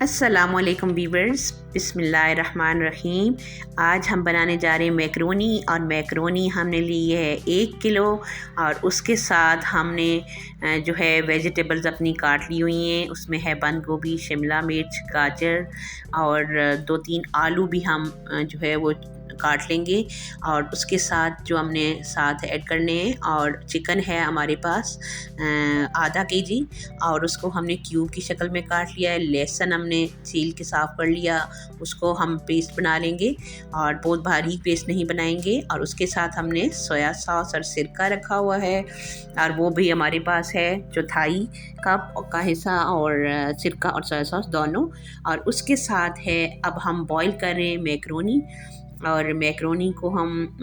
अस्सलामुअलैकुम वीवर्स, बिस्मिल्लाहिर्रहमानिर्रहीम। आज हम बनाने जा रहे हैं मैकरोनी। और मैकरोनी हमने ली है 1 किलो और उसके साथ हमने जो है वेजिटेबल्स अपनी काट ली हुई हैं। उसमें है बंद गोभी, शिमला मिर्च, गाजर और 2-3 आलू भी हम जो है वो काट लेंगे। और उसके साथ जो हमने साथ ऐड करने हैं, और चिकन है हमारे पास आधा केजी और उसको हमने क्यूब की शक्ल में काट लिया है। लहसुन हमने छील के साफ़ कर लिया, उसको हम पेस्ट बना लेंगे और बहुत बारीक पेस्ट नहीं बनाएंगे। और उसके साथ हमने सोया सॉस और सिरका रखा हुआ है और वो भी हमारे पास है, चौथाई कप का हिस्सा, और सिरका और सोया सॉस दोनों। और उसके साथ है, अब हम बॉईल कर रहे हैं मैकरोनी। और मैकरोनी को हम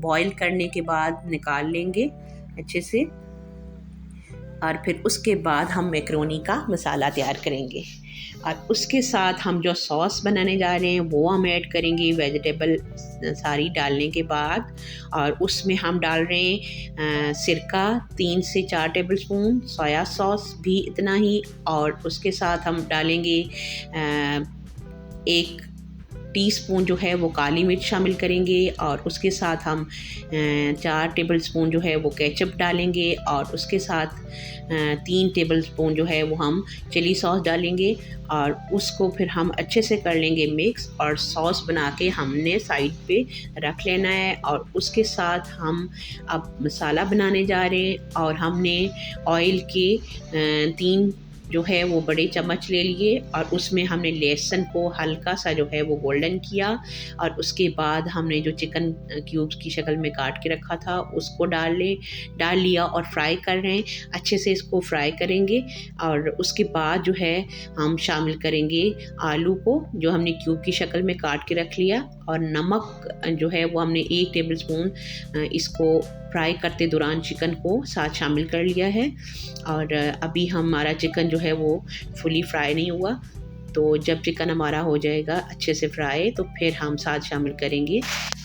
बॉईल करने के बाद निकाल लेंगे अच्छे से, और फिर उसके बाद हम मैकरोनी का मसाला तैयार करेंगे। और उसके साथ हम जो सॉस बनाने जा रहे हैं वो हम ऐड करेंगे वेजिटेबल सारी डालने के बाद। और उसमें हम डाल रहे हैं सिरका 3 से 4 टेबलस्पून, सोया सॉस भी इतना ही, और उसके साथ हम डालेंगे 1 टीस्पून जो है वो काली मिर्च शामिल करेंगे। और उसके साथ हम 4 टेबलस्पून जो है वो केचप डालेंगे। और उसके साथ 3 टेबलस्पून जो है वो हम चिली सॉस डालेंगे। और उसको फिर हम अच्छे से कर लेंगे मिक्स, और सॉस बना के हमने साइड पे रख लेना है। और उसके साथ हम अब मसाला बनाने जा रहे हैं। और हमने ऑयल के 3 जो है वो बड़े चम्मच ले लिए, और उसमें हमने लहसुन को हल्का सा जो है वो गोल्डन किया। और उसके बाद हमने जो चिकन क्यूब्स की शक्ल में काट के रखा था उसको डाल लिया और फ्राई कर रहे हैं, अच्छे से इसको फ्राई करेंगे। और उसके बाद जो है हम शामिल करेंगे आलू को, जो हमने क्यूब की शक्ल में काट के रख लिया। और नमक जो है वो हमने 1 टेबलस्पून इसको फ्राई करते दौरान चिकन को साथ शामिल कर लिया है। और अभी हमारा चिकन जो है वो फुली फ्राई नहीं हुआ, तो जब चिकन हमारा हो जाएगा अच्छे से फ्राई, तो फिर हम साथ शामिल करेंगे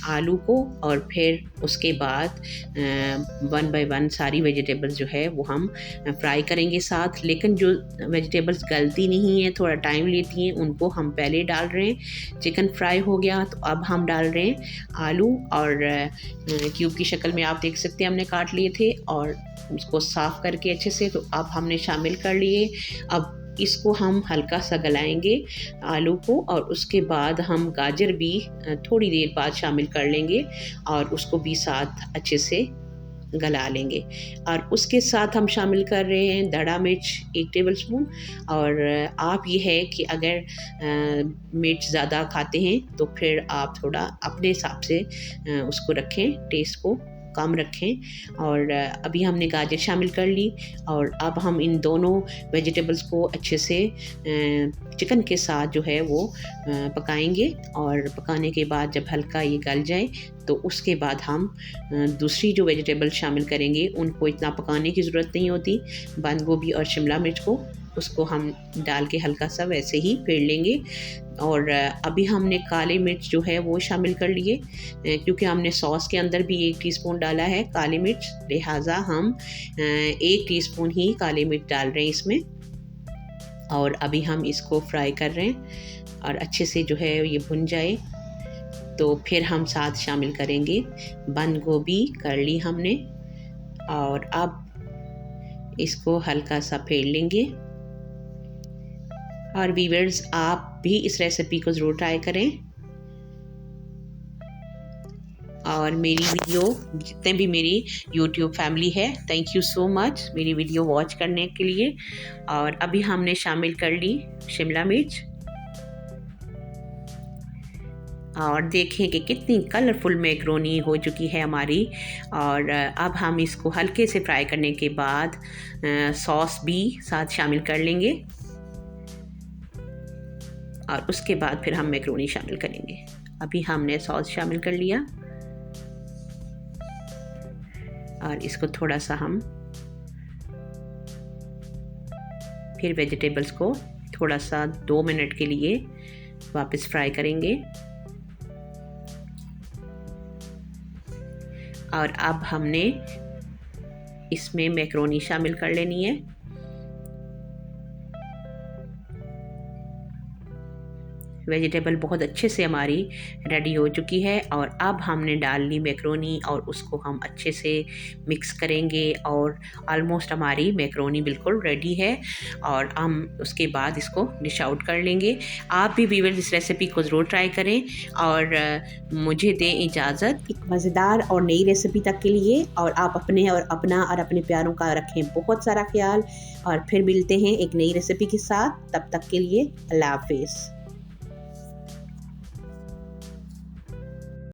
आलू को। और फिर उसके बाद 1 बाय 1 सारी वेजिटेबल्स जो है वो हम फ्राई करेंगे साथ। लेकिन जो वेजिटेबल्स गलती नहीं है, थोड़ा टाइम लेती हैं, उनको हम पहले डाल रहे हैं। चिकन फ्राई हो गया तो अब हम डाल रहे हैं आलू, और क्यूब की शक्ल में आप देख सकते हैं हमने काट लिए थे, और उसको साफ़ करके अच्छे से तो अब हमने शामिल कर लिए। अब इसको हम हल्का सा गलाएंगे आलू को, और उसके बाद हम गाजर भी थोड़ी देर बाद शामिल कर लेंगे और उसको भी साथ अच्छे से गला लेंगे। और उसके साथ हम शामिल कर रहे हैं धड़ा मिर्च 1 टेबलस्पून। और आप ये है कि अगर मिर्च ज़्यादा खाते हैं तो फिर आप थोड़ा अपने हिसाब से उसको रखें, टेस्ट को कम रखें। और अभी हमने गाजर शामिल कर ली, और अब हम इन दोनों वेजिटेबल्स को अच्छे से चिकन के साथ जो है वो पकाएंगे। और पकाने के बाद जब हल्का ये गल जाए तो उसके बाद हम दूसरी जो वेजिटेबल शामिल करेंगे, उनको इतना पकाने की ज़रूरत नहीं होती। बंद गोभी और शिमला मिर्च को, उसको हम डाल के हल्का सा वैसे ही फेर लेंगे। और अभी हमने काली मिर्च जो है वो शामिल कर लिए, क्योंकि हमने सॉस के अंदर भी 1 टीस्पून डाला है काली मिर्च, लिहाजा हम 1 टीस्पून ही काली मिर्च डाल रहे हैं इसमें। और अभी हम इसको फ्राई कर रहे हैं, और अच्छे से जो है ये भुन जाए तो फिर हम साथ शामिल करेंगे बंद गोभी कर ली हमने। और अब इसको हल्का सा फेर लेंगे। और व्यूअर्स, आप भी इस रेसिपी को ज़रूर ट्राई करें। और मेरी वीडियो, जितने भी मेरी यूट्यूब फैमिली है, थैंक यू सो मच मेरी वीडियो वॉच करने के लिए। और अभी हमने शामिल कर ली शिमला मिर्च, और देखें कि कितनी कलरफुल मैकरोनी हो चुकी है हमारी। और अब हम इसको हल्के से फ्राई करने के बाद सॉस भी साथ शामिल कर लेंगे, और उसके बाद फिर हम मैकरोनी शामिल करेंगे। अभी हमने सॉस शामिल कर लिया, और इसको थोड़ा सा हम फिर वेजिटेबल्स को थोड़ा सा 2 मिनट के लिए वापस फ्राई करेंगे। और अब हमने इसमें मैकरोनी शामिल कर लेनी है। वेजिटेबल बहुत अच्छे से हमारी रेडी हो चुकी है और अब हमने डाल ली मैक्रोनी और उसको हम अच्छे से मिक्स करेंगे और ऑलमोस्ट हमारी मैक्रोनी बिल्कुल रेडी है और हम उसके बाद इसको डिश आउट कर लेंगे। आप भी व्यूअर्स इस रेसिपी को ज़रूर ट्राई करें और मुझे दें इजाज़त एक मज़ेदार और नई रेसिपी तक के लिए। और आप अपने और अपने प्यारों का रखें बहुत सारा ख्याल और फिर मिलते हैं एक नई रेसिपी के साथ। तब तक के लिए अल्लाह हाफिज़।